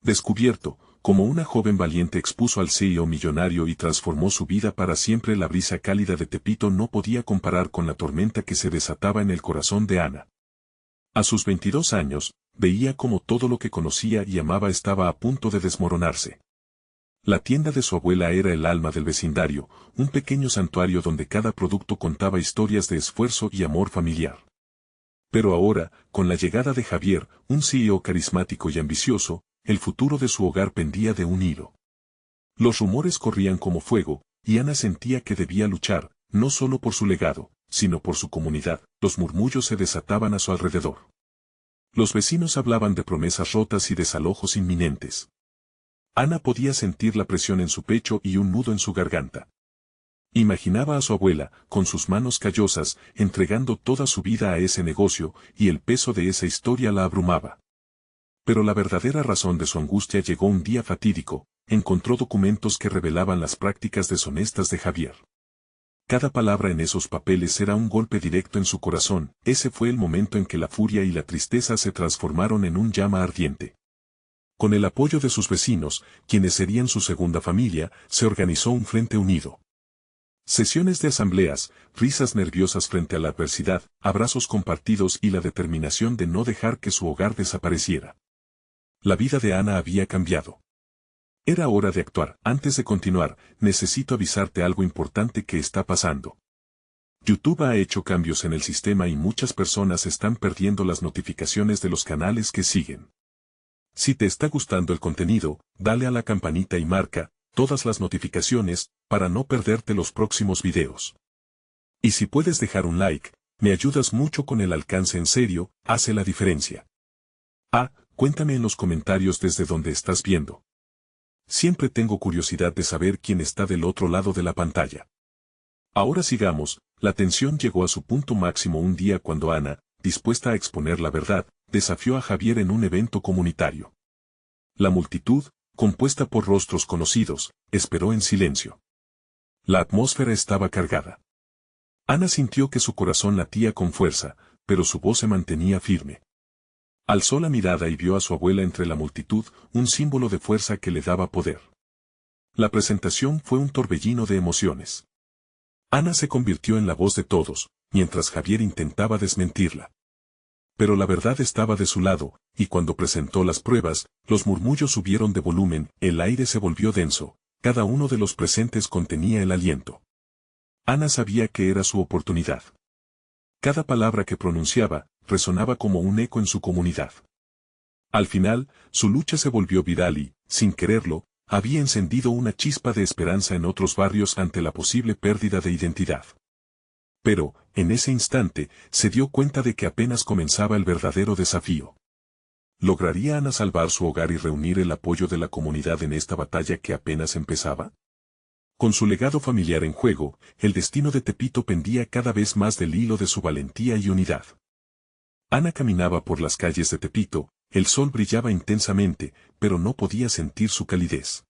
Descubierto, como una joven valiente expuso al CEO millonario y transformó su vida para siempre. La brisa cálida de Tepito no podía comparar con la tormenta que se desataba en el corazón de Ana. A sus 22 años, veía como todo lo que conocía y amaba estaba a punto de desmoronarse. La tienda de su abuela era el alma del vecindario, un pequeño santuario donde cada producto contaba historias de esfuerzo y amor familiar. Pero ahora, con la llegada de Javier, un CEO carismático y ambicioso, el futuro de su hogar pendía de un hilo. Los rumores corrían como fuego, y Ana sentía que debía luchar, no solo por su legado, sino por su comunidad. Los murmullos se desataban a su alrededor. Los vecinos hablaban de promesas rotas y desalojos inminentes. Ana podía sentir la presión en su pecho y un nudo en su garganta. Imaginaba a su abuela, con sus manos callosas, entregando toda su vida a ese negocio, y el peso de esa historia la abrumaba. Pero la verdadera razón de su angustia llegó un día fatídico. Encontró documentos que revelaban las prácticas deshonestas de Javier. Cada palabra en esos papeles era un golpe directo en su corazón. Ese fue el momento en que la furia y la tristeza se transformaron en un llama ardiente. Con el apoyo de sus vecinos, quienes serían su segunda familia, se organizó un frente unido. Sesiones de asambleas, risas nerviosas frente a la adversidad, abrazos compartidos y la determinación de no dejar que su hogar desapareciera. La vida de Ana había cambiado. Era hora de actuar. Antes de continuar, necesito avisarte algo importante que está pasando. YouTube ha hecho cambios en el sistema y muchas personas están perdiendo las notificaciones de los canales que siguen. Si te está gustando el contenido, dale a la campanita y marca todas las notificaciones para no perderte los próximos videos. Y si puedes dejar un like, me ayudas mucho con el alcance. En serio, hace la diferencia. Cuéntame en los comentarios desde donde estás viendo. Siempre tengo curiosidad de saber quién está del otro lado de la pantalla. Ahora sigamos. La tensión llegó a su punto máximo un día cuando Ana, dispuesta a exponer la verdad, desafió a Javier en un evento comunitario. La multitud, compuesta por rostros conocidos, esperó en silencio. La atmósfera estaba cargada. Ana sintió que su corazón latía con fuerza, pero su voz se mantenía firme. Alzó la mirada y vio a su abuela entre la multitud, un símbolo de fuerza que le daba poder. La presentación fue un torbellino de emociones. Ana se convirtió en la voz de todos, mientras Javier intentaba desmentirla. Pero la verdad estaba de su lado, y cuando presentó las pruebas, los murmullos subieron de volumen, el aire se volvió denso, cada uno de los presentes contenía el aliento. Ana sabía que era su oportunidad. Cada palabra que pronunciaba, resonaba como un eco en su comunidad. Al final, su lucha se volvió viral y, sin quererlo, había encendido una chispa de esperanza en otros barrios ante la posible pérdida de identidad. Pero, en ese instante, se dio cuenta de que apenas comenzaba el verdadero desafío. ¿Lograría Ana salvar su hogar y reunir el apoyo de la comunidad en esta batalla que apenas empezaba? Con su legado familiar en juego, el destino de Tepito pendía cada vez más del hilo de su valentía y unidad. Ana caminaba por las calles de Tepito, el sol brillaba intensamente, pero no podía sentir su calidez.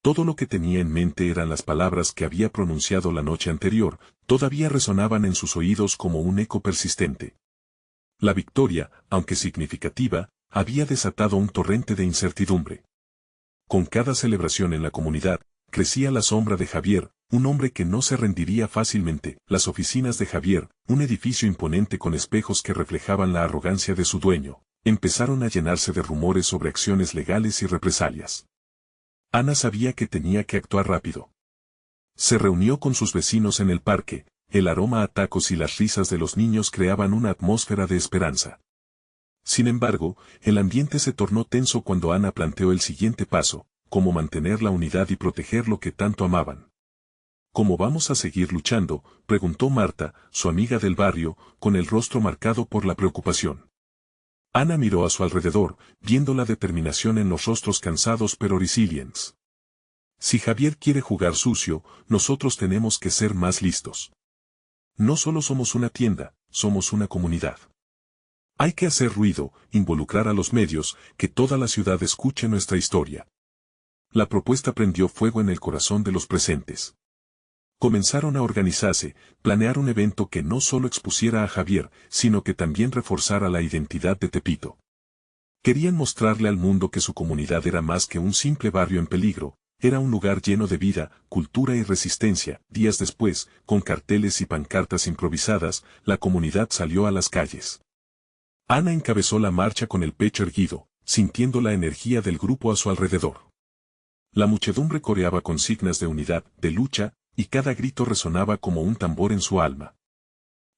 Todo lo que tenía en mente eran las palabras que había pronunciado la noche anterior, todavía resonaban en sus oídos como un eco persistente. La victoria, aunque significativa, había desatado un torrente de incertidumbre. Con cada celebración en la comunidad, crecía la sombra de Javier, un hombre que no se rendiría fácilmente. Las oficinas de Javier, un edificio imponente con espejos que reflejaban la arrogancia de su dueño, empezaron a llenarse de rumores sobre acciones legales y represalias. Ana sabía que tenía que actuar rápido. Se reunió con sus vecinos en el parque, el aroma a tacos y las risas de los niños creaban una atmósfera de esperanza. Sin embargo, el ambiente se tornó tenso cuando Ana planteó el siguiente paso: cómo mantener la unidad y proteger lo que tanto amaban. ¿Cómo vamos a seguir luchando?, preguntó Marta, su amiga del barrio, con el rostro marcado por la preocupación. Ana miró a su alrededor, viendo la determinación en los rostros cansados pero resilientes. Si Javier quiere jugar sucio, nosotros tenemos que ser más listos. No solo somos una tienda, somos una comunidad. Hay que hacer ruido, involucrar a los medios, que toda la ciudad escuche nuestra historia. La propuesta prendió fuego en el corazón de los presentes. Comenzaron a organizarse, planear un evento que no solo expusiera a Javier, sino que también reforzara la identidad de Tepito. Querían mostrarle al mundo que su comunidad era más que un simple barrio en peligro, era un lugar lleno de vida, cultura y resistencia. Días después, con carteles y pancartas improvisadas, la comunidad salió a las calles. Ana encabezó la marcha con el pecho erguido, sintiendo la energía del grupo a su alrededor. La muchedumbre coreaba consignas de unidad, de lucha, y cada grito resonaba como un tambor en su alma.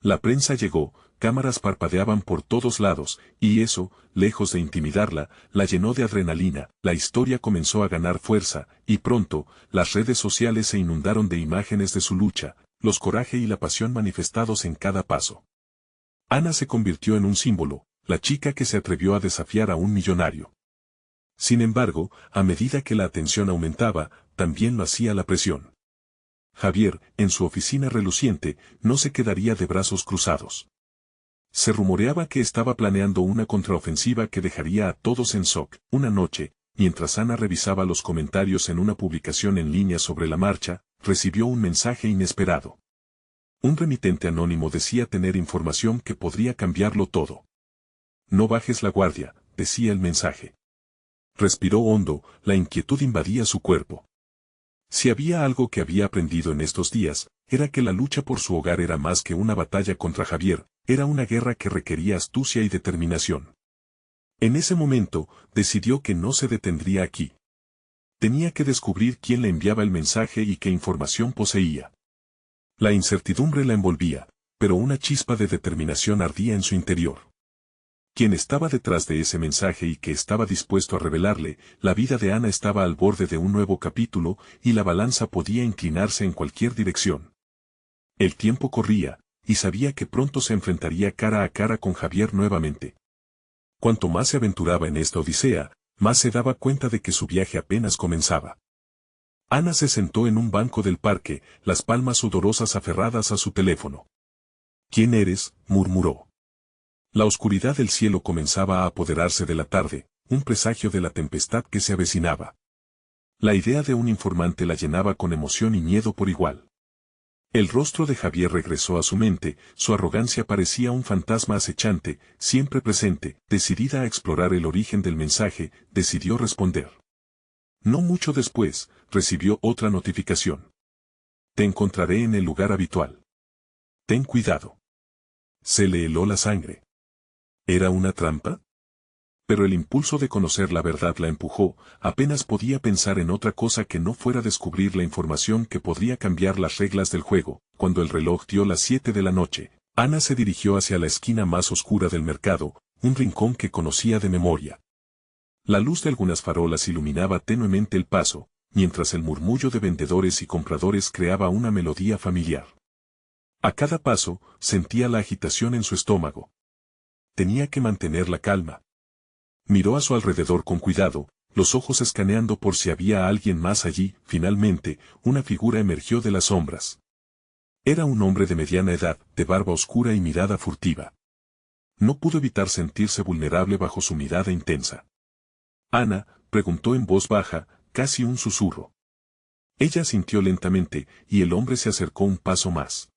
La prensa llegó, cámaras parpadeaban por todos lados, y eso, lejos de intimidarla, la llenó de adrenalina. La historia comenzó a ganar fuerza, y pronto, las redes sociales se inundaron de imágenes de su lucha, los coraje y la pasión manifestados en cada paso. Ana se convirtió en un símbolo, la chica que se atrevió a desafiar a un millonario. Sin embargo, a medida que la atención aumentaba, también lo hacía la presión. Javier, en su oficina reluciente, no se quedaría de brazos cruzados. Se rumoreaba que estaba planeando una contraofensiva que dejaría a todos en shock. Una noche, mientras Ana revisaba los comentarios en una publicación en línea sobre la marcha, recibió un mensaje inesperado. Un remitente anónimo decía tener información que podría cambiarlo todo. No bajes la guardia, decía el mensaje. Respiró hondo, la inquietud invadía su cuerpo. Si había algo que había aprendido en estos días, era que la lucha por su hogar era más que una batalla contra Javier, era una guerra que requería astucia y determinación. En ese momento, decidió que no se detendría aquí. Tenía que descubrir quién le enviaba el mensaje y qué información poseía. La incertidumbre la envolvía, pero una chispa de determinación ardía en su interior. Quien estaba detrás de ese mensaje y que estaba dispuesto a revelarle, la vida de Ana estaba al borde de un nuevo capítulo, y la balanza podía inclinarse en cualquier dirección. El tiempo corría, y sabía que pronto se enfrentaría cara a cara con Javier nuevamente. Cuanto más se aventuraba en esta odisea, más se daba cuenta de que su viaje apenas comenzaba. Ana se sentó en un banco del parque, las palmas sudorosas aferradas a su teléfono. «¿Quién eres?», murmuró. La oscuridad del cielo comenzaba a apoderarse de la tarde, un presagio de la tempestad que se avecinaba. La idea de un informante la llenaba con emoción y miedo por igual. El rostro de Javier regresó a su mente, su arrogancia parecía un fantasma acechante, siempre presente. Decidida a explorar el origen del mensaje, decidió responder. No mucho después, recibió otra notificación. «Te encontraré en el lugar habitual. Ten cuidado». Se le heló la sangre. ¿Era una trampa? Pero el impulso de conocer la verdad la empujó, apenas podía pensar en otra cosa que no fuera descubrir la información que podría cambiar las reglas del juego. Cuando el reloj dio las 7 de la noche, Ana se dirigió hacia la esquina más oscura del mercado, un rincón que conocía de memoria. La luz de algunas farolas iluminaba tenuemente el paso, mientras el murmullo de vendedores y compradores creaba una melodía familiar. A cada paso, sentía la agitación en su estómago. Tenía que mantener la calma. Miró a su alrededor con cuidado, los ojos escaneando por si había alguien más allí. Finalmente, una figura emergió de las sombras. Era un hombre de mediana edad, de barba oscura y mirada furtiva. No pudo evitar sentirse vulnerable bajo su mirada intensa. «Ana», preguntó en voz baja, casi un susurro. Ella asintió lentamente, y el hombre se acercó un paso más.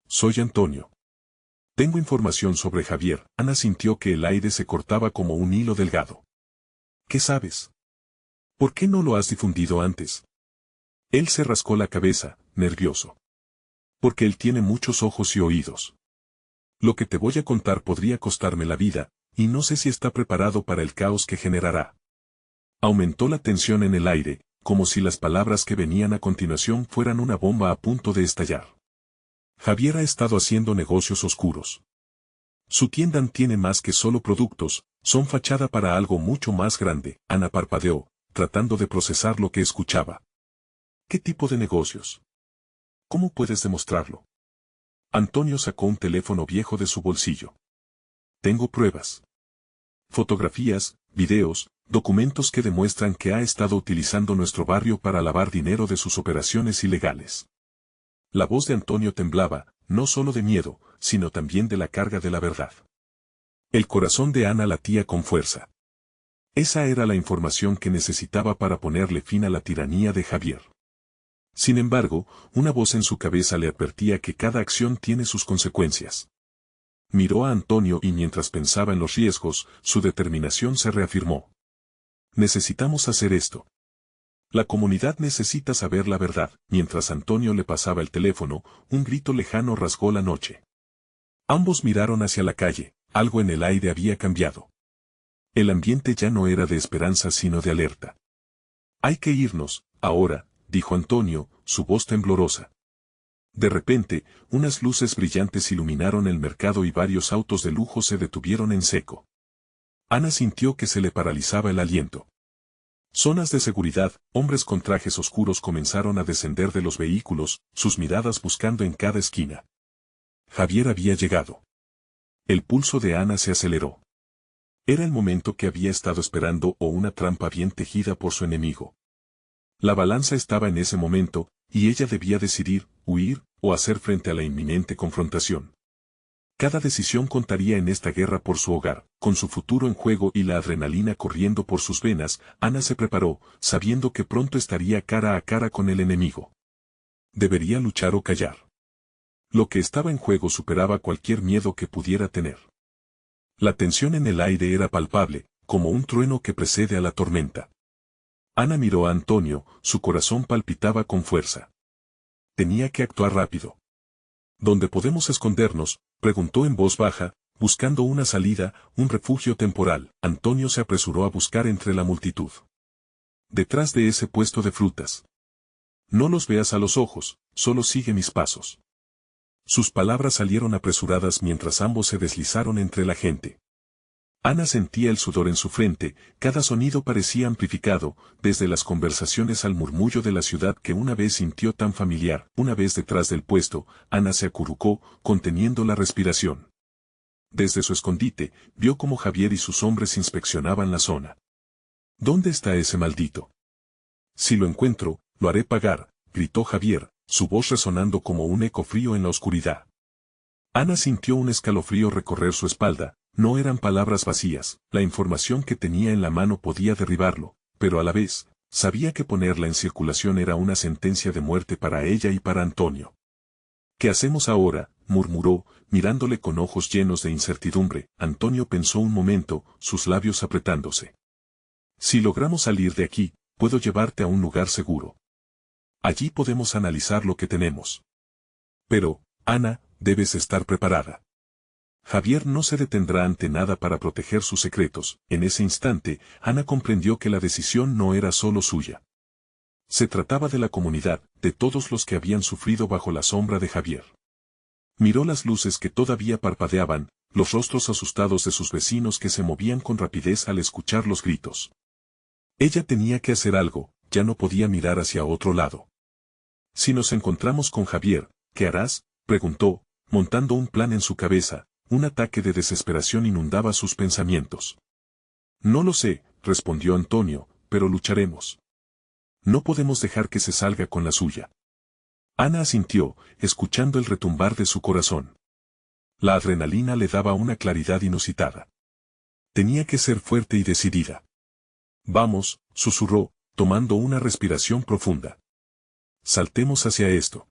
«Soy Antonio. Tengo información sobre Javier». Ana sintió que el aire se cortaba como un hilo delgado. «¿Qué sabes? ¿Por qué no lo has difundido antes?». Él se rascó la cabeza, nervioso. «Porque él tiene muchos ojos y oídos. Lo que te voy a contar podría costarme la vida, y no sé si está preparado para el caos que generará». Aumentó la tensión en el aire, como si las palabras que venían a continuación fueran una bomba a punto de estallar. Javier ha estado haciendo negocios oscuros. Su tienda tiene más que solo productos, son fachada para algo mucho más grande. Ana parpadeó, tratando de procesar lo que escuchaba. ¿Qué tipo de negocios? ¿Cómo puedes demostrarlo? Antonio sacó un teléfono viejo de su bolsillo. Tengo pruebas. Fotografías, videos, documentos que demuestran que ha estado utilizando nuestro barrio para lavar dinero de sus operaciones ilegales. La voz de Antonio temblaba, no solo de miedo, sino también de la carga de la verdad. El corazón de Ana latía con fuerza. Esa era la información que necesitaba para ponerle fin a la tiranía de Javier. Sin embargo, una voz en su cabeza le advertía que cada acción tiene sus consecuencias. Miró a Antonio y mientras pensaba en los riesgos, su determinación se reafirmó. Necesitamos hacer esto. La comunidad necesita saber la verdad. Mientras Antonio le pasaba el teléfono, un grito lejano rasgó la noche. Ambos miraron hacia la calle, algo en el aire había cambiado. El ambiente ya no era de esperanza sino de alerta. Hay que irnos, ahora, dijo Antonio, su voz temblorosa. De repente, unas luces brillantes iluminaron el mercado y varios autos de lujo se detuvieron en seco. Ana sintió que se le paralizaba el aliento. Zonas de seguridad, hombres con trajes oscuros comenzaron a descender de los vehículos, sus miradas buscando en cada esquina. Javier había llegado. El pulso de Ana se aceleró. Era el momento que había estado esperando o una trampa bien tejida por su enemigo. La balanza estaba en ese momento, y ella debía decidir, huir, o hacer frente a la inminente confrontación. Cada decisión contaría en esta guerra por su hogar, con su futuro en juego y la adrenalina corriendo por sus venas. Ana se preparó, sabiendo que pronto estaría cara a cara con el enemigo. Debería luchar o callar. Lo que estaba en juego superaba cualquier miedo que pudiera tener. La tensión en el aire era palpable, como un trueno que precede a la tormenta. Ana miró a Antonio, su corazón palpitaba con fuerza. Tenía que actuar rápido. ¿Dónde podemos escondernos?, preguntó en voz baja, buscando una salida, un refugio temporal. Antonio se apresuró a buscar entre la multitud. Detrás de ese puesto de frutas. No los veas a los ojos, solo sigue mis pasos. Sus palabras salieron apresuradas mientras ambos se deslizaron entre la gente. Ana sentía el sudor en su frente, cada sonido parecía amplificado, desde las conversaciones al murmullo de la ciudad que una vez sintió tan familiar. Una vez detrás del puesto, Ana se acurrucó, conteniendo la respiración. Desde su escondite, vio cómo Javier y sus hombres inspeccionaban la zona. ¿Dónde está ese maldito? Si lo encuentro, lo haré pagar, gritó Javier, su voz resonando como un eco frío en la oscuridad. Ana sintió un escalofrío recorrer su espalda. No eran palabras vacías, la información que tenía en la mano podía derribarlo, pero a la vez, sabía que ponerla en circulación era una sentencia de muerte para ella y para Antonio. ¿Qué hacemos ahora?, murmuró, mirándole con ojos llenos de incertidumbre. Antonio pensó un momento, sus labios apretándose. Si logramos salir de aquí, puedo llevarte a un lugar seguro. Allí podemos analizar lo que tenemos. Pero, Ana, debes estar preparada. Javier no se detendrá ante nada para proteger sus secretos. En ese instante, Ana comprendió que la decisión no era solo suya. Se trataba de la comunidad, de todos los que habían sufrido bajo la sombra de Javier. Miró las luces que todavía parpadeaban, los rostros asustados de sus vecinos que se movían con rapidez al escuchar los gritos. Ella tenía que hacer algo, ya no podía mirar hacia otro lado. Si nos encontramos con Javier, ¿qué harás?, preguntó, montando un plan en su cabeza. Un ataque de desesperación inundaba sus pensamientos. No lo sé, respondió Antonio, pero lucharemos. No podemos dejar que se salga con la suya. Ana asintió, escuchando el retumbar de su corazón. La adrenalina le daba una claridad inusitada. Tenía que ser fuerte y decidida. Vamos, susurró, tomando una respiración profunda. Saltemos hacia esto.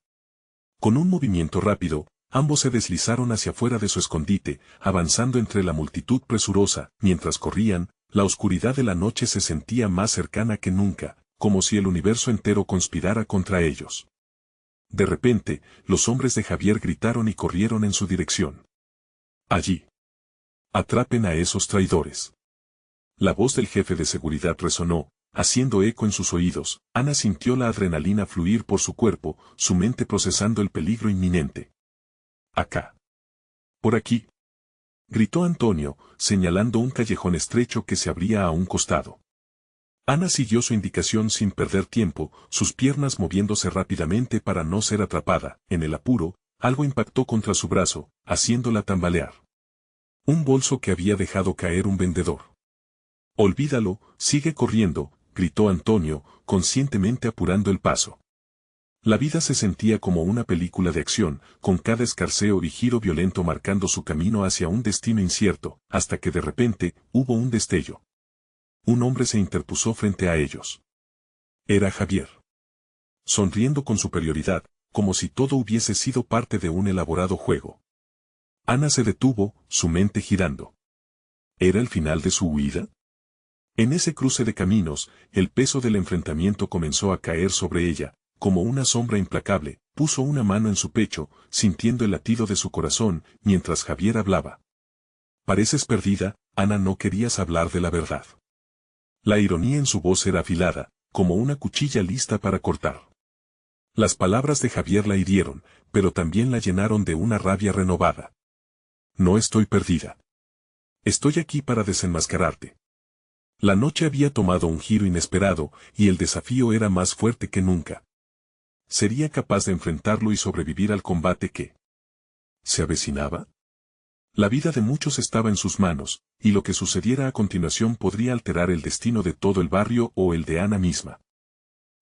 Con un movimiento rápido, ambos se deslizaron hacia afuera de su escondite, avanzando entre la multitud presurosa. Mientras corrían, la oscuridad de la noche se sentía más cercana que nunca, como si el universo entero conspirara contra ellos. De repente, los hombres de Javier gritaron y corrieron en su dirección. Allí. Atrapen a esos traidores. La voz del jefe de seguridad resonó, haciendo eco en sus oídos. Ana sintió la adrenalina fluir por su cuerpo, su mente procesando el peligro inminente. Acá. Por aquí. Gritó Antonio, señalando un callejón estrecho que se abría a un costado. Ana siguió su indicación sin perder tiempo, sus piernas moviéndose rápidamente para no ser atrapada. En el apuro, algo impactó contra su brazo, haciéndola tambalear. Un bolso que había dejado caer un vendedor. Olvídalo, sigue corriendo, gritó Antonio, conscientemente apurando el paso. La vida se sentía como una película de acción, con cada escarceo y giro violento marcando su camino hacia un destino incierto, hasta que de repente, hubo un destello. Un hombre se interpuso frente a ellos. Era Javier. Sonriendo con superioridad, como si todo hubiese sido parte de un elaborado juego. Ana se detuvo, su mente girando. ¿Era el final de su huida? En ese cruce de caminos, el peso del enfrentamiento comenzó a caer sobre ella, como una sombra implacable. Puso una mano en su pecho, sintiendo el latido de su corazón, mientras Javier hablaba. Pareces perdida, Ana, no querías hablar de la verdad. La ironía en su voz era afilada, como una cuchilla lista para cortar. Las palabras de Javier la hirieron, pero también la llenaron de una rabia renovada. No estoy perdida. Estoy aquí para desenmascararte. La noche había tomado un giro inesperado, y el desafío era más fuerte que nunca. ¿Sería capaz de enfrentarlo y sobrevivir al combate que se avecinaba? La vida de muchos estaba en sus manos, y lo que sucediera a continuación podría alterar el destino de todo el barrio o el de Ana misma.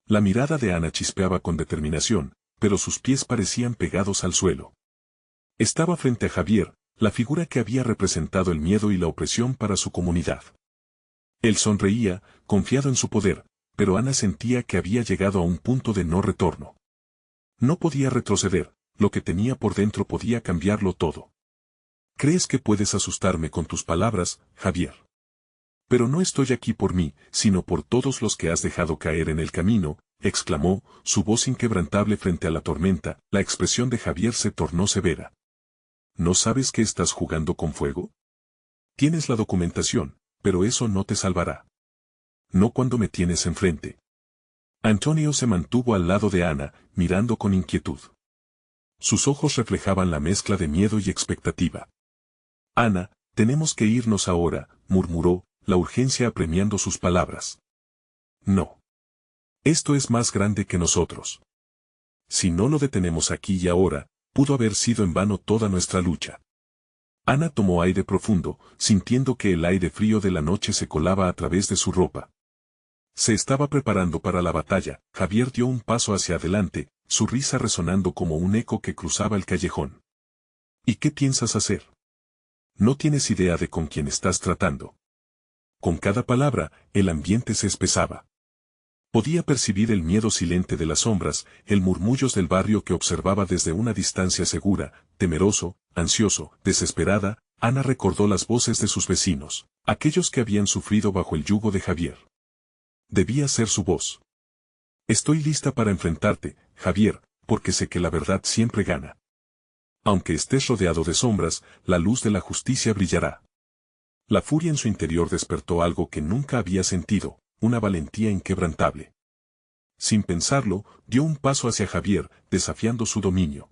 La mirada de Ana chispeaba con determinación, pero sus pies parecían pegados al suelo. Estaba frente a Javier, la figura que había representado el miedo y la opresión para su comunidad. Él sonreía, confiado en su poder, pero Ana sentía que había llegado a un punto de no retorno. No podía retroceder, lo que tenía por dentro podía cambiarlo todo. ¿Crees que puedes asustarme con tus palabras, Javier? Pero no estoy aquí por mí, sino por todos los que has dejado caer en el camino, exclamó, su voz inquebrantable frente a la tormenta. La expresión de Javier se tornó severa. ¿No sabes que estás jugando con fuego? Tienes la documentación, pero eso no te salvará. No cuando me tienes enfrente. Antonio se mantuvo al lado de Ana, mirando con inquietud. Sus ojos reflejaban la mezcla de miedo y expectativa. Ana, tenemos que irnos ahora, murmuró, la urgencia apremiando sus palabras. No. Esto es más grande que nosotros. Si no lo detenemos aquí y ahora, pudo haber sido en vano toda nuestra lucha. Ana tomó aire profundo, sintiendo que el aire frío de la noche se colaba a través de su ropa. Se estaba preparando para la batalla. Javier dio un paso hacia adelante, su risa resonando como un eco que cruzaba el callejón. ¿Y qué piensas hacer? No tienes idea de con quién estás tratando. Con cada palabra, el ambiente se espesaba. Podía percibir el miedo silente de las sombras, el murmullos del barrio que observaba desde una distancia segura, temeroso, ansioso, desesperada. Ana recordó las voces de sus vecinos, aquellos que habían sufrido bajo el yugo de Javier. Debía ser su voz. Estoy lista para enfrentarte, Javier, porque sé que la verdad siempre gana. Aunque estés rodeado de sombras, la luz de la justicia brillará. La furia en su interior despertó algo que nunca había sentido, una valentía inquebrantable. Sin pensarlo, dio un paso hacia Javier, desafiando su dominio.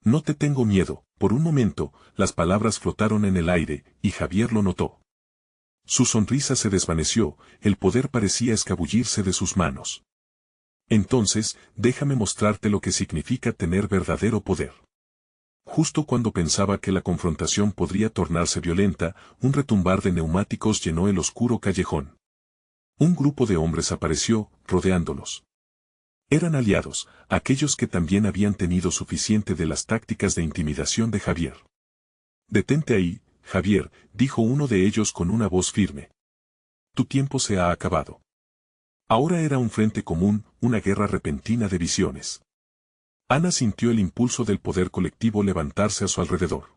No te tengo miedo. Por un momento, las palabras flotaron en el aire, y Javier lo notó. Su sonrisa se desvaneció, el poder parecía escabullirse de sus manos. Entonces, déjame mostrarte lo que significa tener verdadero poder. Justo cuando pensaba que la confrontación podría tornarse violenta, un retumbar de neumáticos llenó el oscuro callejón. Un grupo de hombres apareció, rodeándolos. Eran aliados, aquellos que también habían tenido suficiente de las tácticas de intimidación de Javier. Detente ahí, Javier, dijo uno de ellos con una voz firme. Tu tiempo se ha acabado. Ahora era un frente común, una guerra repentina de visiones. Ana sintió el impulso del poder colectivo levantarse a su alrededor.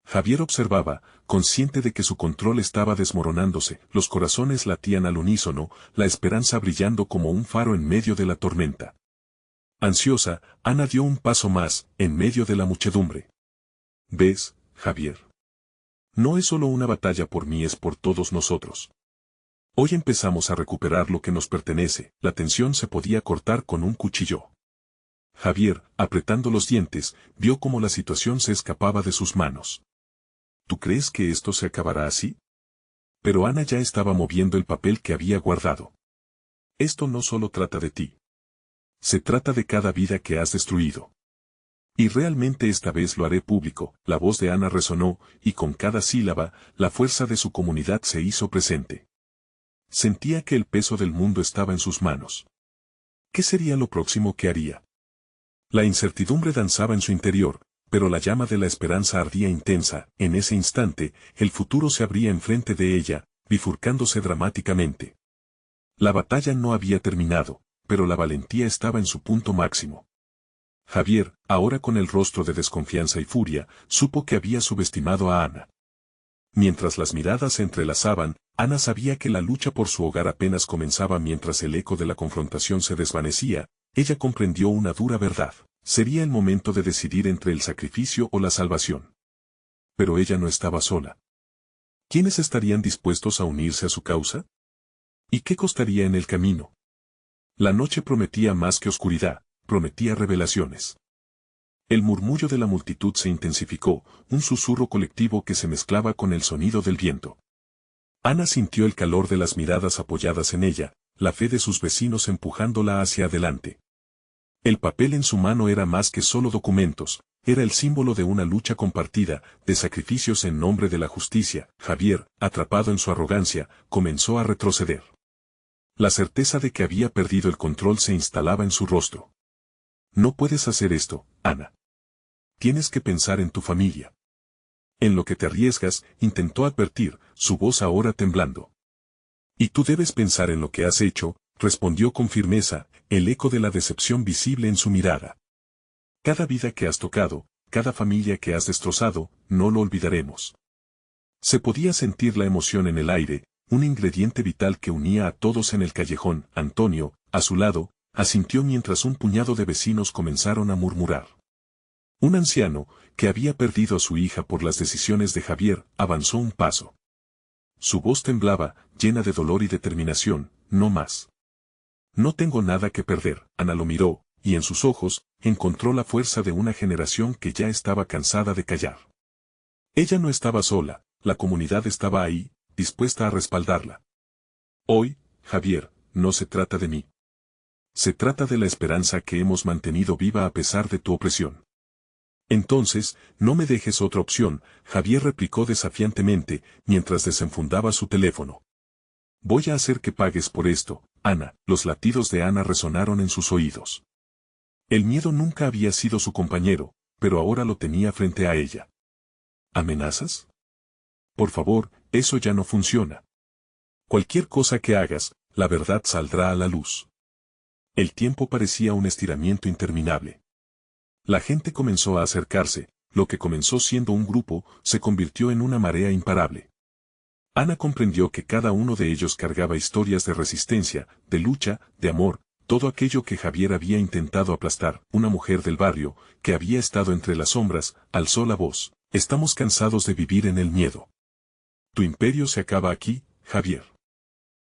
Javier observaba, consciente de que su control estaba desmoronándose, los corazones latían al unísono, la esperanza brillando como un faro en medio de la tormenta. Ansiosa, Ana dio un paso más, en medio de la muchedumbre. ¿Ves, Javier? No es solo una batalla por mí, es por todos nosotros. Hoy empezamos a recuperar lo que nos pertenece. La tensión se podía cortar con un cuchillo. Javier, apretando los dientes, vio cómo la situación se escapaba de sus manos. ¿Tú crees que esto se acabará así? Pero Ana ya estaba moviendo el papel que había guardado. Esto no solo trata de ti. Se trata de cada vida que has destruido. Y realmente esta vez lo haré público. La voz de Ana resonó, y con cada sílaba, la fuerza de su comunidad se hizo presente. Sentía que el peso del mundo estaba en sus manos. ¿Qué sería lo próximo que haría? La incertidumbre danzaba en su interior, pero la llama de la esperanza ardía intensa. En ese instante, el futuro se abría enfrente de ella, bifurcándose dramáticamente. La batalla no había terminado, pero la valentía estaba en su punto máximo. Javier, ahora con el rostro de desconfianza y furia, supo que había subestimado a Ana. Mientras las miradas se entrelazaban, Ana sabía que la lucha por su hogar apenas comenzaba mientras el eco de la confrontación se desvanecía. Ella comprendió una dura verdad. Sería el momento de decidir entre el sacrificio o la salvación. Pero ella no estaba sola. ¿Quiénes estarían dispuestos a unirse a su causa? ¿Y qué costaría en el camino? La noche prometía más que oscuridad, prometía revelaciones. El murmullo de la multitud se intensificó, un susurro colectivo que se mezclaba con el sonido del viento. Ana sintió el calor de las miradas apoyadas en ella, la fe de sus vecinos empujándola hacia adelante. El papel en su mano era más que solo documentos, era el símbolo de una lucha compartida, de sacrificios en nombre de la justicia. Javier, atrapado en su arrogancia, comenzó a retroceder. La certeza de que había perdido el control se instalaba en su rostro. No puedes hacer esto, Ana. Tienes que pensar en tu familia. En lo que te arriesgas, intentó advertir, su voz ahora temblando. Y tú debes pensar en lo que has hecho, respondió con firmeza, el eco de la decepción visible en su mirada. Cada vida que has tocado, cada familia que has destrozado, no lo olvidaremos. Se podía sentir la emoción en el aire, un ingrediente vital que unía a todos en el callejón. Antonio, a su lado, asintió mientras un puñado de vecinos comenzaron a murmurar. Un anciano, que había perdido a su hija por las decisiones de Javier, avanzó un paso. Su voz temblaba, llena de dolor y determinación, no más. No tengo nada que perder. Ana lo miró, y en sus ojos, encontró la fuerza de una generación que ya estaba cansada de callar. Ella no estaba sola, la comunidad estaba ahí, dispuesta a respaldarla. Hoy, Javier, no se trata de mí. Se trata de la esperanza que hemos mantenido viva a pesar de tu opresión. Entonces, no me dejes otra opción, Javier replicó desafiantemente, mientras desenfundaba su teléfono. Voy a hacer que pagues por esto, Ana. Los latidos de Ana resonaron en sus oídos. El miedo nunca había sido su compañero, pero ahora lo tenía frente a ella. ¿Amenazas? Por favor, eso ya no funciona. Cualquier cosa que hagas, la verdad saldrá a la luz. El tiempo parecía un estiramiento interminable. La gente comenzó a acercarse, lo que comenzó siendo un grupo, se convirtió en una marea imparable. Ana comprendió que cada uno de ellos cargaba historias de resistencia, de lucha, de amor, todo aquello que Javier había intentado aplastar. Una mujer del barrio, que había estado entre las sombras, alzó la voz. Estamos cansados de vivir en el miedo. Tu imperio se acaba aquí, Javier.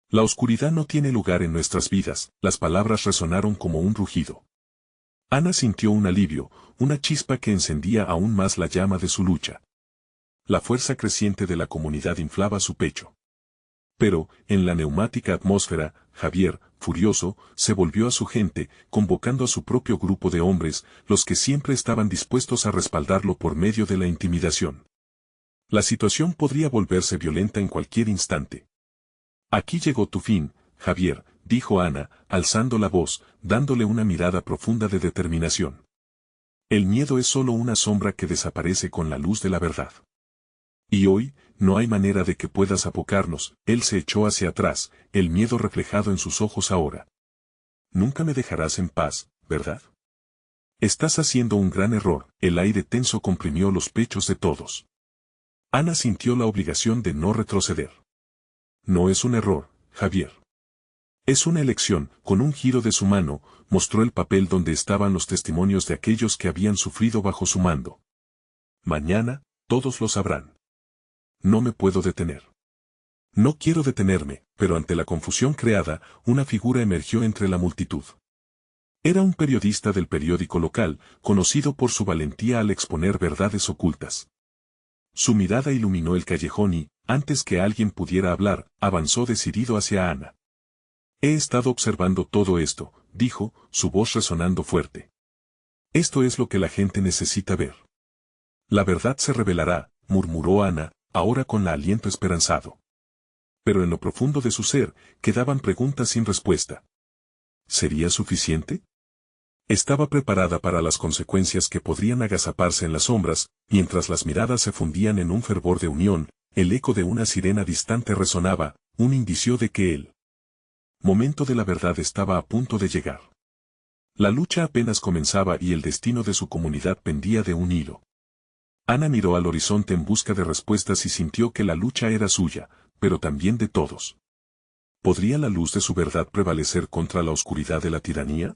La oscuridad no tiene lugar en nuestras vidas. Las palabras resonaron como un rugido. Ana sintió un alivio, una chispa que encendía aún más la llama de su lucha. La fuerza creciente de la comunidad inflaba su pecho. Pero, en la neumática atmósfera, Javier, furioso, se volvió a su gente, convocando a su propio grupo de hombres, los que siempre estaban dispuestos a respaldarlo por medio de la intimidación. La situación podría volverse violenta en cualquier instante. Aquí llegó tu fin, Javier, dijo Ana, alzando la voz, dándole una mirada profunda de determinación. El miedo es solo una sombra que desaparece con la luz de la verdad. Y hoy, no hay manera de que puedas apocarnos. Él se echó hacia atrás, el miedo reflejado en sus ojos ahora. Nunca me dejarás en paz, ¿verdad? Estás haciendo un gran error. El aire tenso comprimió los pechos de todos. Ana sintió la obligación de no retroceder. No es un error, Javier. Es una elección. Con un giro de su mano, mostró el papel donde estaban los testimonios de aquellos que habían sufrido bajo su mando. Mañana, todos lo sabrán. No me puedo detener. No quiero detenerme, pero ante la confusión creada, una figura emergió entre la multitud. Era un periodista del periódico local, conocido por su valentía al exponer verdades ocultas. Su mirada iluminó el callejón y, antes que alguien pudiera hablar, avanzó decidido hacia Ana. He estado observando todo esto, dijo, su voz resonando fuerte. Esto es lo que la gente necesita ver. La verdad se revelará, murmuró Ana, ahora con la aliento esperanzado. Pero en lo profundo de su ser, quedaban preguntas sin respuesta. ¿Sería suficiente? Estaba preparada para las consecuencias que podrían agazaparse en las sombras, mientras las miradas se fundían en un fervor de unión, el eco de una sirena distante resonaba, un indicio de que el momento de la verdad estaba a punto de llegar. La lucha apenas comenzaba y el destino de su comunidad pendía de un hilo. Ana miró al horizonte en busca de respuestas y sintió que la lucha era suya, pero también de todos. ¿Podría la luz de su verdad prevalecer contra la oscuridad de la tiranía?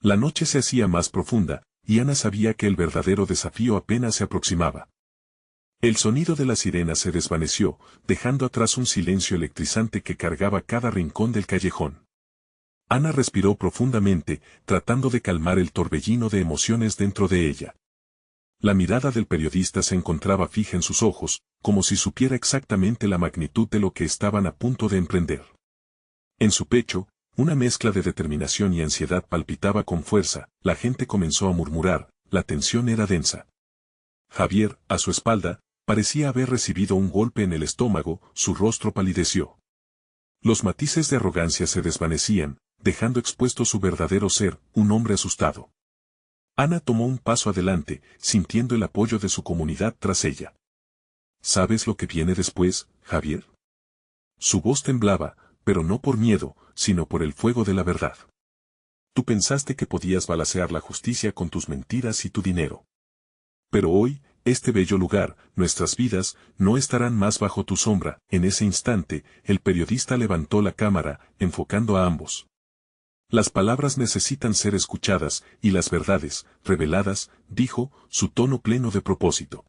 La noche se hacía más profunda, y Ana sabía que el verdadero desafío apenas se aproximaba. El sonido de la sirena se desvaneció, dejando atrás un silencio electrizante que cargaba cada rincón del callejón. Ana respiró profundamente, tratando de calmar el torbellino de emociones dentro de ella. La mirada del periodista se encontraba fija en sus ojos, como si supiera exactamente la magnitud de lo que estaban a punto de emprender. En su pecho, una mezcla de determinación y ansiedad palpitaba con fuerza, la gente comenzó a murmurar, la tensión era densa. Javier, a su espalda, parecía haber recibido un golpe en el estómago, su rostro palideció. Los matices de arrogancia se desvanecían, dejando expuesto su verdadero ser, un hombre asustado. Ana tomó un paso adelante, sintiendo el apoyo de su comunidad tras ella. ¿Sabes lo que viene después, Javier? Su voz temblaba, pero no por miedo, sino por el fuego de la verdad. Tú pensaste que podías balancear la justicia con tus mentiras y tu dinero. Pero hoy, este bello lugar, nuestras vidas, no estarán más bajo tu sombra. En ese instante, el periodista levantó la cámara, enfocando a ambos. Las palabras necesitan ser escuchadas, y las verdades, reveladas, dijo, su tono pleno de propósito.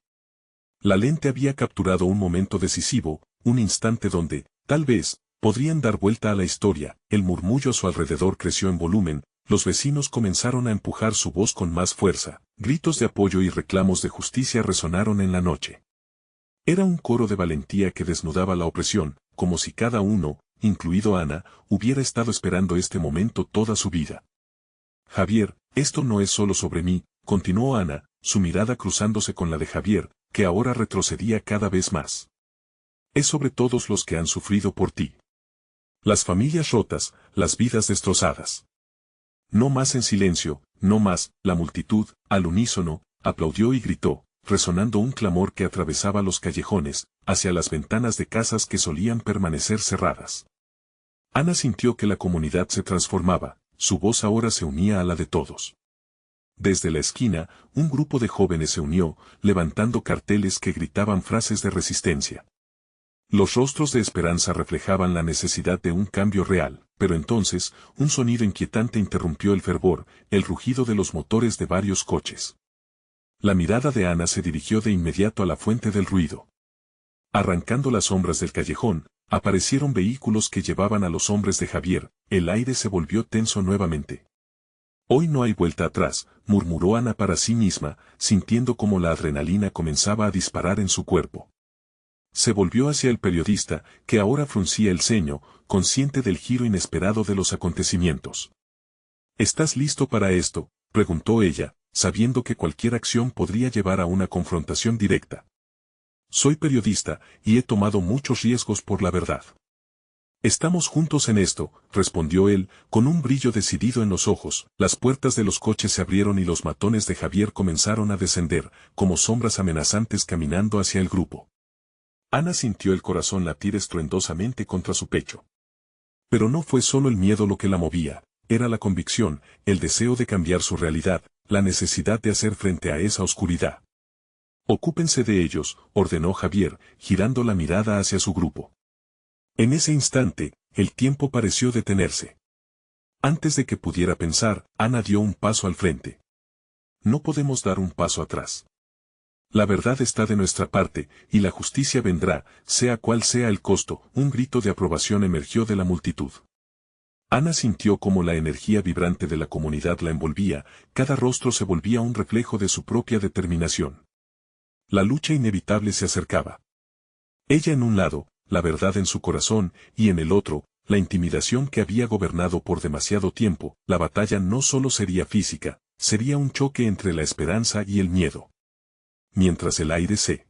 La lente había capturado un momento decisivo, un instante donde, tal vez, podrían dar vuelta a la historia. El murmullo a su alrededor creció en volumen, los vecinos comenzaron a empujar su voz con más fuerza, gritos de apoyo y reclamos de justicia resonaron en la noche. Era un coro de valentía que desnudaba la opresión, como si cada uno, incluido Ana, hubiera estado esperando este momento toda su vida. Javier, esto no es solo sobre mí, continuó Ana, su mirada cruzándose con la de Javier, que ahora retrocedía cada vez más. Es sobre todos los que han sufrido por ti. Las familias rotas, las vidas destrozadas. No más en silencio, no más, la multitud, al unísono, aplaudió y gritó, resonando un clamor que atravesaba los callejones, hacia las ventanas de casas que solían permanecer cerradas. Ana sintió que la comunidad se transformaba, su voz ahora se unía a la de todos. Desde la esquina, un grupo de jóvenes se unió, levantando carteles que gritaban frases de resistencia. Los rostros de esperanza reflejaban la necesidad de un cambio real, pero entonces, un sonido inquietante interrumpió el fervor, el rugido de los motores de varios coches. La mirada de Ana se dirigió de inmediato a la fuente del ruido. Arrancando las sombras del callejón, aparecieron vehículos que llevaban a los hombres de Javier, el aire se volvió tenso nuevamente. Hoy no hay vuelta atrás, murmuró Ana para sí misma, sintiendo como la adrenalina comenzaba a disparar en su cuerpo. Se volvió hacia el periodista, que ahora fruncía el ceño, consciente del giro inesperado de los acontecimientos. ¿Estás listo para esto?, preguntó ella, sabiendo que cualquier acción podría llevar a una confrontación directa. Soy periodista, y he tomado muchos riesgos por la verdad. Estamos juntos en esto, respondió él, con un brillo decidido en los ojos. Las puertas de los coches se abrieron y los matones de Javier comenzaron a descender, como sombras amenazantes caminando hacia el grupo. Ana sintió el corazón latir estruendosamente contra su pecho. Pero no fue solo el miedo lo que la movía, era la convicción, el deseo de cambiar su realidad, la necesidad de hacer frente a esa oscuridad. Ocúpense de ellos, ordenó Javier, girando la mirada hacia su grupo. En ese instante, el tiempo pareció detenerse. Antes de que pudiera pensar, Ana dio un paso al frente. No podemos dar un paso atrás. La verdad está de nuestra parte, y la justicia vendrá, sea cual sea el costo. Un grito de aprobación emergió de la multitud. Ana sintió como la energía vibrante de la comunidad la envolvía, cada rostro se volvía un reflejo de su propia determinación. La lucha inevitable se acercaba. Ella en un lado, la verdad en su corazón, y en el otro, la intimidación que había gobernado por demasiado tiempo. La batalla no solo sería física, sería un choque entre la esperanza y el miedo. Mientras el aire se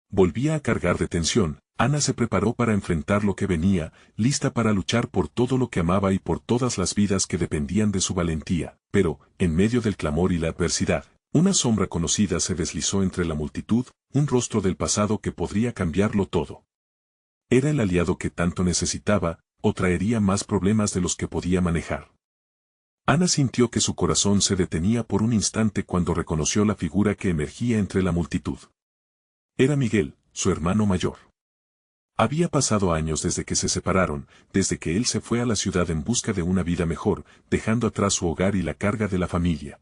volvía a cargar de tensión, Ana se preparó para enfrentar lo que venía, lista para luchar por todo lo que amaba y por todas las vidas que dependían de su valentía. Pero, en medio del clamor y la adversidad, una sombra conocida se deslizó entre la multitud, un rostro del pasado que podría cambiarlo todo. Era el aliado que tanto necesitaba, o traería más problemas de los que podía manejar. Ana sintió que su corazón se detenía por un instante cuando reconoció la figura que emergía entre la multitud. Era Miguel, su hermano mayor. Había pasado años desde que se separaron, desde que él se fue a la ciudad en busca de una vida mejor, dejando atrás su hogar y la carga de la familia.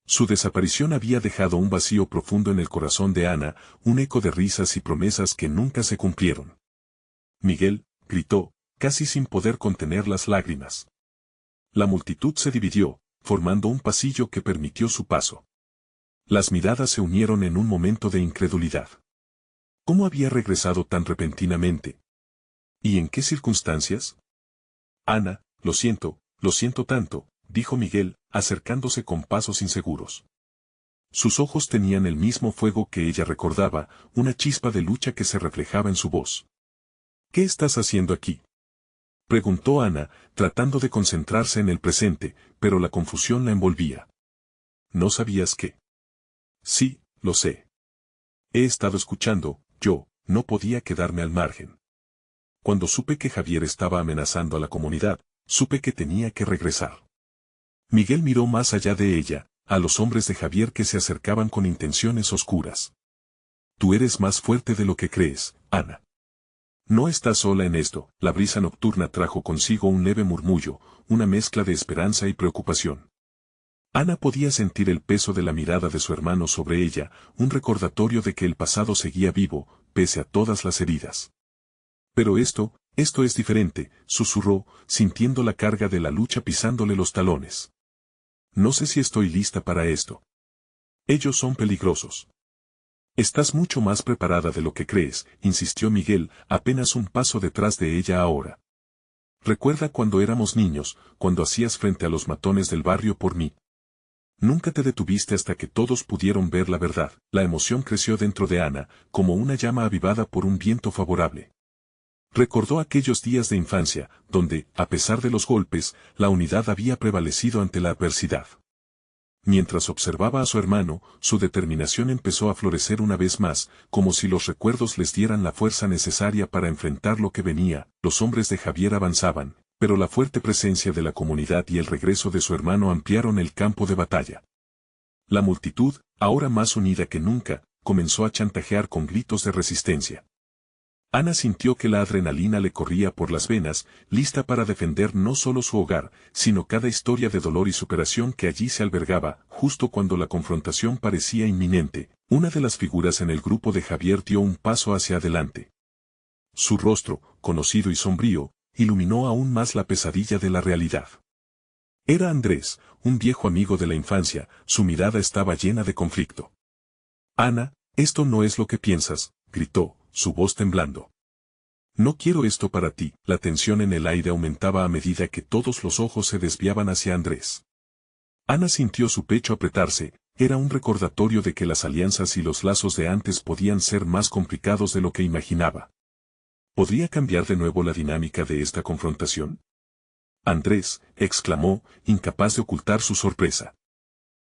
Su desaparición había dejado un vacío profundo en el corazón de Ana, un eco de risas y promesas que nunca se cumplieron. Miguel, gritó, casi sin poder contener las lágrimas. La multitud se dividió, formando un pasillo que permitió su paso. Las miradas se unieron en un momento de incredulidad. ¿Cómo había regresado tan repentinamente? ¿Y en qué circunstancias? Ana, lo siento tanto, dijo Miguel, acercándose con pasos inseguros. Sus ojos tenían el mismo fuego que ella recordaba, una chispa de lucha que se reflejaba en su voz. ¿Qué estás haciendo aquí?, preguntó Ana, tratando de concentrarse en el presente, pero la confusión la envolvía. ¿No sabías qué? Sí, lo sé. He estado escuchando, yo no podía quedarme al margen. Cuando supe que Javier estaba amenazando a la comunidad, supe que tenía que regresar. Miguel miró más allá de ella, a los hombres de Javier que se acercaban con intenciones oscuras. Tú eres más fuerte de lo que crees, Ana. No estás sola en esto. La brisa nocturna trajo consigo un leve murmullo, una mezcla de esperanza y preocupación. Ana podía sentir el peso de la mirada de su hermano sobre ella, un recordatorio de que el pasado seguía vivo, pese a todas las heridas. Pero esto es diferente, susurró, sintiendo la carga de la lucha pisándole los talones. No sé si estoy lista para esto. Ellos son peligrosos. Estás mucho más preparada de lo que crees, insistió Miguel, apenas un paso detrás de ella ahora. Recuerda cuando éramos niños, cuando hacías frente a los matones del barrio por mí. Nunca te detuviste hasta que todos pudieron ver la verdad. La emoción creció dentro de Ana, como una llama avivada por un viento favorable. Recordó aquellos días de infancia, donde, a pesar de los golpes, la unidad había prevalecido ante la adversidad. Mientras observaba a su hermano, su determinación empezó a florecer una vez más, como si los recuerdos les dieran la fuerza necesaria para enfrentar lo que venía. Los hombres de Javier avanzaban, pero la fuerte presencia de la comunidad y el regreso de su hermano ampliaron el campo de batalla. La multitud, ahora más unida que nunca, comenzó a chantajear con gritos de resistencia. Ana sintió que la adrenalina le corría por las venas, lista para defender no solo su hogar, sino cada historia de dolor y superación que allí se albergaba. Justo cuando la confrontación parecía inminente, una de las figuras en el grupo de Javier dio un paso hacia adelante. Su rostro, conocido y sombrío, iluminó aún más la pesadilla de la realidad. Era Andrés, un viejo amigo de la infancia, su mirada estaba llena de conflicto. Ana, esto no es lo que piensas, gritó, su voz temblando. No quiero esto para ti. La tensión en el aire aumentaba a medida que todos los ojos se desviaban hacia Andrés. Ana sintió su pecho apretarse, era un recordatorio de que las alianzas y los lazos de antes podían ser más complicados de lo que imaginaba. ¿Podría cambiar de nuevo la dinámica de esta confrontación? Andrés, exclamó, incapaz de ocultar su sorpresa.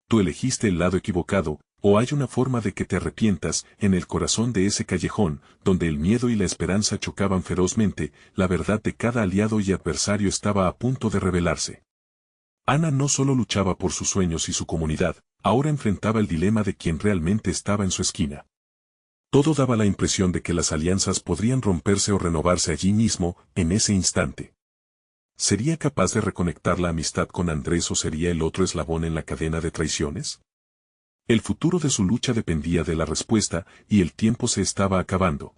Tú elegiste el lado equivocado, o hay una forma de que te arrepientas. En el corazón de ese callejón, donde el miedo y la esperanza chocaban ferozmente, la verdad de cada aliado y adversario estaba a punto de revelarse. Ana no solo luchaba por sus sueños y su comunidad, ahora enfrentaba el dilema de quien realmente estaba en su esquina. Todo daba la impresión de que las alianzas podrían romperse o renovarse allí mismo, en ese instante. ¿Sería capaz de reconectar la amistad con Andrés o sería el otro eslabón en la cadena de traiciones? El futuro de su lucha dependía de la respuesta, y el tiempo se estaba acabando.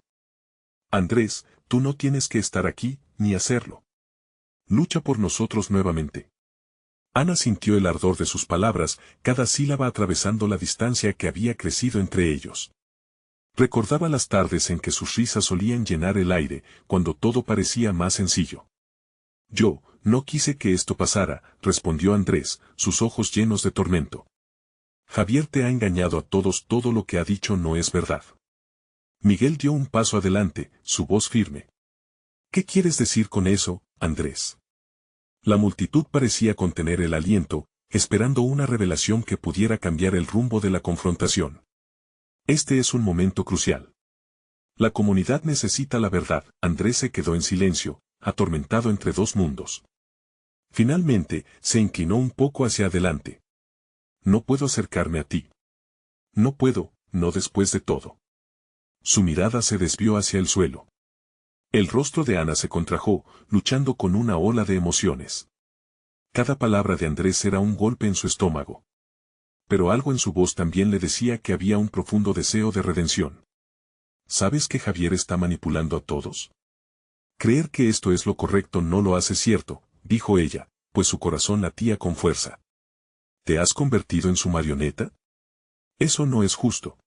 Andrés, tú no tienes que estar aquí, ni hacerlo. Lucha por nosotros nuevamente. Ana sintió el ardor de sus palabras, cada sílaba atravesando la distancia que había crecido entre ellos. Recordaba las tardes en que sus risas solían llenar el aire, cuando todo parecía más sencillo. Yo no quise que esto pasara, respondió Andrés, sus ojos llenos de tormento. Javier te ha engañado a todos, todo lo que ha dicho no es verdad. Miguel dio un paso adelante, su voz firme. ¿Qué quieres decir con eso, Andrés? La multitud parecía contener el aliento, esperando una revelación que pudiera cambiar el rumbo de la confrontación. Este es un momento crucial. La comunidad necesita la verdad. Andrés se quedó en silencio, atormentado entre dos mundos. Finalmente, se inclinó un poco hacia adelante. No puedo acercarme a ti. No puedo, no después de todo. Su mirada se desvió hacia el suelo. El rostro de Ana se contrajo, luchando con una ola de emociones. Cada palabra de Andrés era un golpe en su estómago. Pero algo en su voz también le decía que había un profundo deseo de redención. ¿Sabes que Javier está manipulando a todos? Creer que esto es lo correcto no lo hace cierto, dijo ella, pues su corazón latía con fuerza. ¿Te has convertido en su marioneta? Eso no es justo.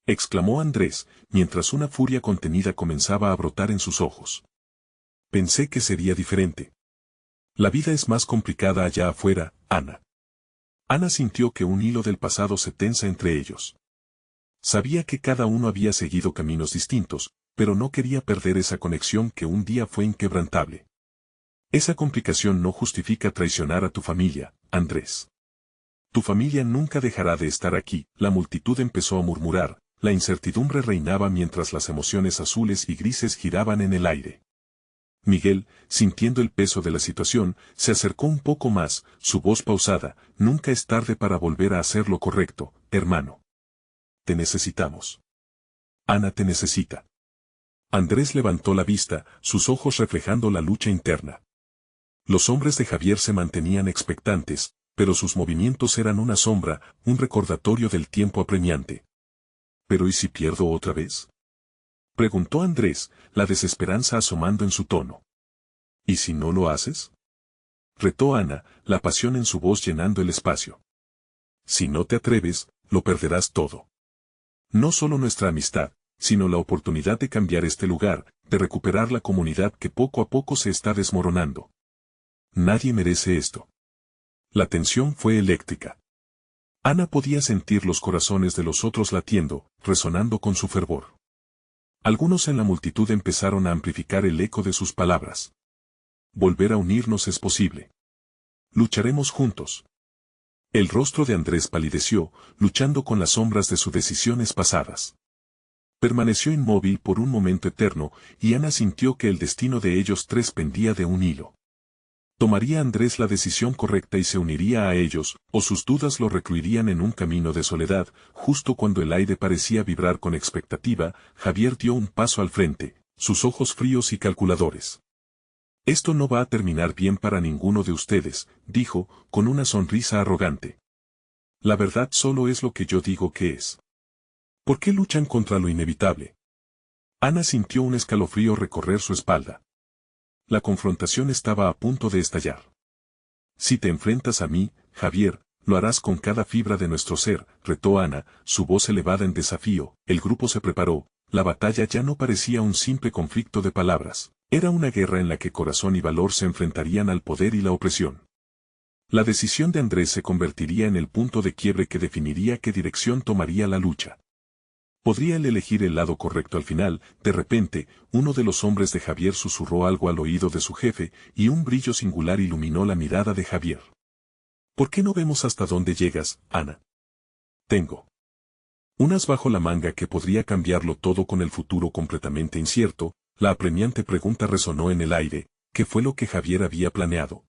Exclamó Andrés, mientras una furia contenida comenzaba a brotar en sus ojos. Pensé que sería diferente. La vida es más complicada allá afuera, Ana. Ana sintió que un hilo del pasado se tensa entre ellos. Sabía que cada uno había seguido caminos distintos, pero no quería perder esa conexión que un día fue inquebrantable. Esa complicación no justifica traicionar a tu familia, Andrés. Tu familia nunca dejará de estar aquí, la multitud empezó a murmurar, la incertidumbre reinaba mientras las emociones azules y grises giraban en el aire. Miguel, sintiendo el peso de la situación, se acercó un poco más, su voz pausada, nunca es tarde para volver a hacer lo correcto, hermano. Te necesitamos. Ana te necesita. Andrés levantó la vista, sus ojos reflejando la lucha interna. Los hombres de Javier se mantenían expectantes, pero sus movimientos eran una sombra, un recordatorio del tiempo apremiante. ¿Pero y si pierdo otra vez? Preguntó Andrés, la desesperanza asomando en su tono. ¿Y si no lo haces? Retó Ana, la pasión en su voz llenando el espacio. Si no te atreves, lo perderás todo. No solo nuestra amistad, sino la oportunidad de cambiar este lugar, de recuperar la comunidad que poco a poco se está desmoronando. Nadie merece esto. La tensión fue eléctrica. Ana podía sentir los corazones de los otros latiendo, resonando con su fervor. Algunos en la multitud empezaron a amplificar el eco de sus palabras. Volver a unirnos es posible. Lucharemos juntos. El rostro de Andrés palideció, luchando con las sombras de sus decisiones pasadas. Permaneció inmóvil por un momento eterno, y Ana sintió que el destino de ellos tres pendía de un hilo. ¿Tomaría Andrés la decisión correcta y se uniría a ellos, o sus dudas lo recluirían en un camino de soledad? Justo cuando el aire parecía vibrar con expectativa, Javier dio un paso al frente, sus ojos fríos y calculadores. Esto no va a terminar bien para ninguno de ustedes, dijo, con una sonrisa arrogante. La verdad solo es lo que yo digo que es. ¿Por qué luchan contra lo inevitable? Ana sintió un escalofrío recorrer su espalda. La confrontación estaba a punto de estallar. Si te enfrentas a mí, Javier, lo harás con cada fibra de nuestro ser, retó Ana, su voz elevada en desafío. El grupo se preparó, la batalla ya no parecía un simple conflicto de palabras, era una guerra en la que corazón y valor se enfrentarían al poder y la opresión. La decisión de Andrés se convertiría en el punto de quiebre que definiría qué dirección tomaría la lucha. ¿Podría él elegir el lado correcto al final? De repente, uno de los hombres de Javier susurró algo al oído de su jefe, y un brillo singular iluminó la mirada de Javier. ¿Por qué no vemos hasta dónde llegas, Ana? Tengo unas bajo la manga que podría cambiarlo todo con el futuro completamente incierto. La apremiante pregunta resonó en el aire, ¿qué fue lo que Javier había planeado?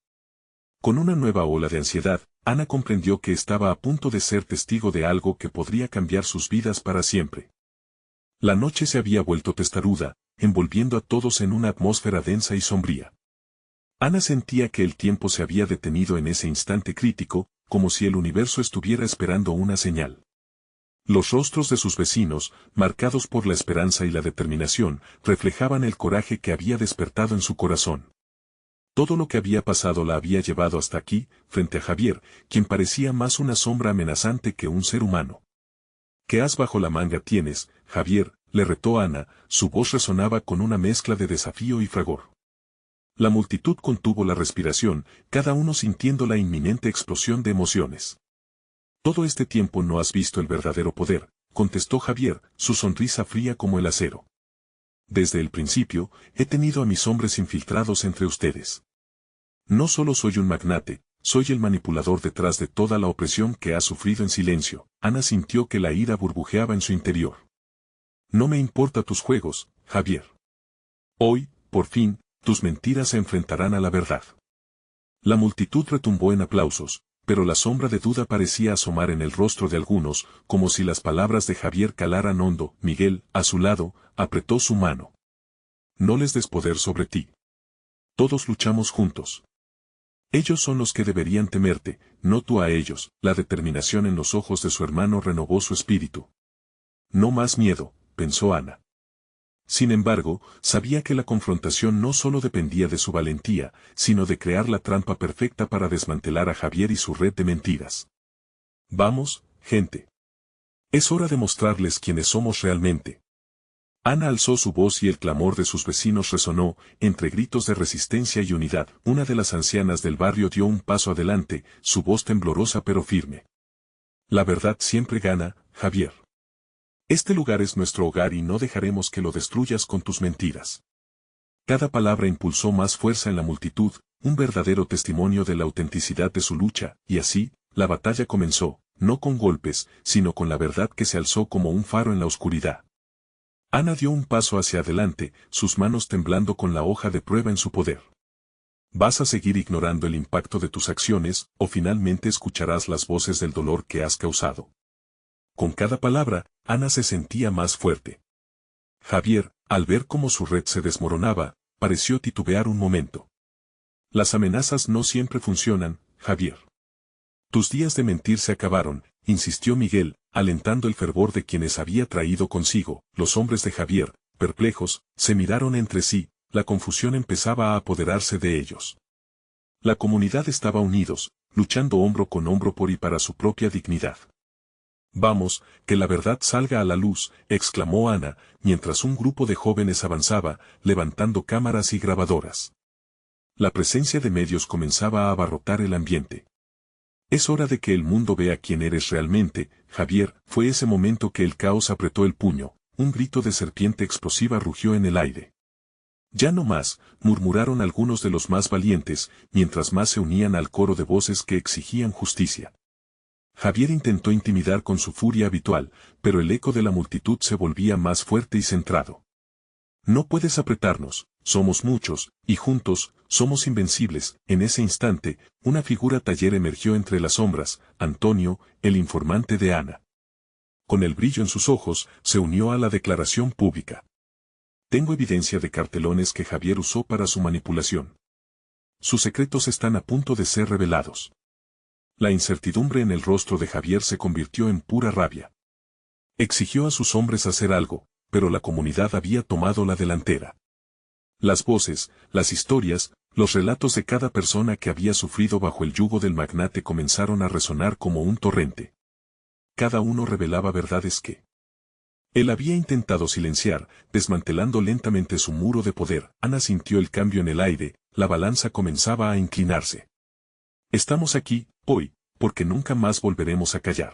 Con una nueva ola de ansiedad, Ana comprendió que estaba a punto de ser testigo de algo que podría cambiar sus vidas para siempre. La noche se había vuelto testaruda, envolviendo a todos en una atmósfera densa y sombría. Ana sentía que el tiempo se había detenido en ese instante crítico, como si el universo estuviera esperando una señal. Los rostros de sus vecinos, marcados por la esperanza y la determinación, reflejaban el coraje que había despertado en su corazón. Todo lo que había pasado la había llevado hasta aquí, frente a Javier, quien parecía más una sombra amenazante que un ser humano. ¿Qué as bajo la manga tienes, Javier?, le retó Ana, su voz resonaba con una mezcla de desafío y fragor. La multitud contuvo la respiración, cada uno sintiendo la inminente explosión de emociones. Todo este tiempo no has visto el verdadero poder, contestó Javier, su sonrisa fría como el acero. Desde el principio, he tenido a mis hombres infiltrados entre ustedes. No solo soy un magnate, soy el manipulador detrás de toda la opresión que ha sufrido en silencio. Ana sintió que la ira burbujeaba en su interior. No me importa tus juegos, Javier. Hoy, por fin, tus mentiras se enfrentarán a la verdad. La multitud retumbó en aplausos, pero la sombra de duda parecía asomar en el rostro de algunos, como si las palabras de Javier calaran hondo. Miguel, a su lado, apretó su mano. No les des poder sobre ti. Todos luchamos juntos. Ellos son los que deberían temerte, no tú a ellos. La determinación en los ojos de su hermano renovó su espíritu. No más miedo, pensó Ana. Sin embargo, sabía que la confrontación no solo dependía de su valentía, sino de crear la trampa perfecta para desmantelar a Javier y su red de mentiras. Vamos, gente. Es hora de mostrarles quiénes somos realmente. Ana alzó su voz y el clamor de sus vecinos resonó, entre gritos de resistencia y unidad. Una de las ancianas del barrio dio un paso adelante, su voz temblorosa pero firme. La verdad siempre gana, Javier. Este lugar es nuestro hogar y no dejaremos que lo destruyas con tus mentiras. Cada palabra impulsó más fuerza en la multitud, un verdadero testimonio de la autenticidad de su lucha, y así, la batalla comenzó, no con golpes, sino con la verdad que se alzó como un faro en la oscuridad. Ana dio un paso hacia adelante, sus manos temblando con la hoja de prueba en su poder. ¿Vas a seguir ignorando el impacto de tus acciones, o finalmente escucharás las voces del dolor que has causado? Con cada palabra, Ana se sentía más fuerte. Javier, al ver cómo su red se desmoronaba, pareció titubear un momento. Las amenazas no siempre funcionan, Javier. Tus días de mentir se acabaron, insistió Miguel, alentando el fervor de quienes había traído consigo. Los hombres de Javier, perplejos, se miraron entre sí, la confusión empezaba a apoderarse de ellos. La comunidad estaba unidos, luchando hombro con hombro por y para su propia dignidad. Vamos, que la verdad salga a la luz, exclamó Ana, mientras un grupo de jóvenes avanzaba, levantando cámaras y grabadoras. La presencia de medios comenzaba a abarrotar el ambiente. Es hora de que el mundo vea quién eres realmente, Javier. Fue ese momento que el caos apretó el puño, un grito de serpiente explosiva rugió en el aire. Ya no más, murmuraron algunos de los más valientes, mientras más se unían al coro de voces que exigían justicia. Javier intentó intimidar con su furia habitual, pero el eco de la multitud se volvía más fuerte y centrado. No puedes apretarnos, somos muchos, y juntos, somos invencibles. En ese instante, una figura taller emergió entre las sombras, Antonio, el informante de Ana. Con el brillo en sus ojos, se unió a la declaración pública. Tengo evidencia de cartelones que Javier usó para su manipulación. Sus secretos están a punto de ser revelados. La incertidumbre en el rostro de Javier se convirtió en pura rabia. Exigió a sus hombres hacer algo, pero la comunidad había tomado la delantera. Las voces, las historias, los relatos de cada persona que había sufrido bajo el yugo del magnate comenzaron a resonar como un torrente. Cada uno revelaba verdades que él había intentado silenciar, desmantelando lentamente su muro de poder. Ana sintió el cambio en el aire, la balanza comenzaba a inclinarse. Estamos aquí, hoy, porque nunca más volveremos a callar.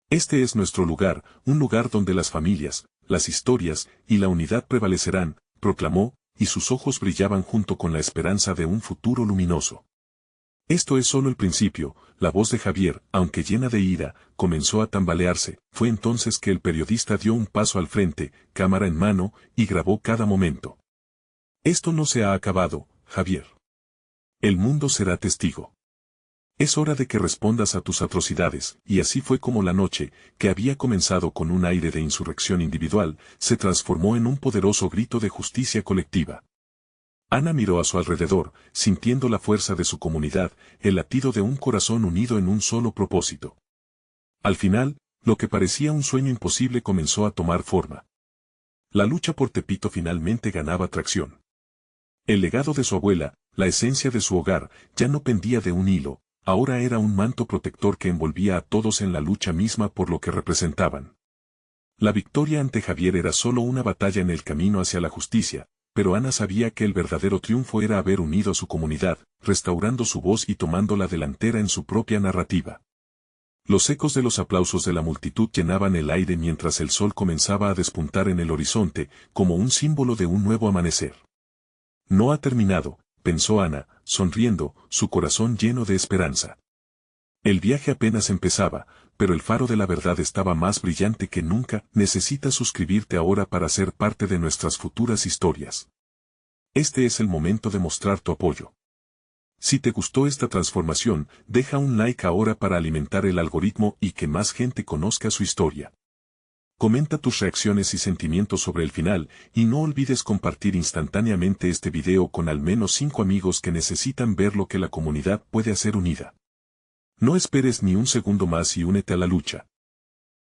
Este es nuestro lugar, un lugar donde las familias, las historias y la unidad prevalecerán, proclamó, y sus ojos brillaban junto con la esperanza de un futuro luminoso. Esto es solo el principio. La voz de Javier, aunque llena de ira, comenzó a tambalearse. Fue entonces que el periodista dio un paso al frente, cámara en mano, y grabó cada momento. Esto no se ha acabado, Javier. El mundo será testigo. Es hora de que respondas a tus atrocidades, y así fue como la noche, que había comenzado con un aire de insurrección individual, se transformó en un poderoso grito de justicia colectiva. Ana miró a su alrededor, sintiendo la fuerza de su comunidad, el latido de un corazón unido en un solo propósito. Al final, lo que parecía un sueño imposible comenzó a tomar forma. La lucha por Tepito finalmente ganaba tracción. El legado de su abuela, la esencia de su hogar, ya no pendía de un hilo. Ahora era un manto protector que envolvía a todos en la lucha misma por lo que representaban. La victoria ante Javier era solo una batalla en el camino hacia la justicia, pero Ana sabía que el verdadero triunfo era haber unido a su comunidad, restaurando su voz y tomando la delantera en su propia narrativa. Los ecos de los aplausos de la multitud llenaban el aire mientras el sol comenzaba a despuntar en el horizonte, como un símbolo de un nuevo amanecer. No ha terminado, pensó Ana, sonriendo, su corazón lleno de esperanza. El viaje apenas empezaba, pero el faro de la verdad estaba más brillante que nunca. Necesitas suscribirte ahora para ser parte de nuestras futuras historias. Este es el momento de mostrar tu apoyo. Si te gustó esta transformación, deja un like ahora para alimentar el algoritmo y que más gente conozca su historia. Comenta tus reacciones y sentimientos sobre el final, y no olvides compartir instantáneamente este video con al menos 5 amigos que necesitan ver lo que la comunidad puede hacer unida. No esperes ni un segundo más y únete a la lucha.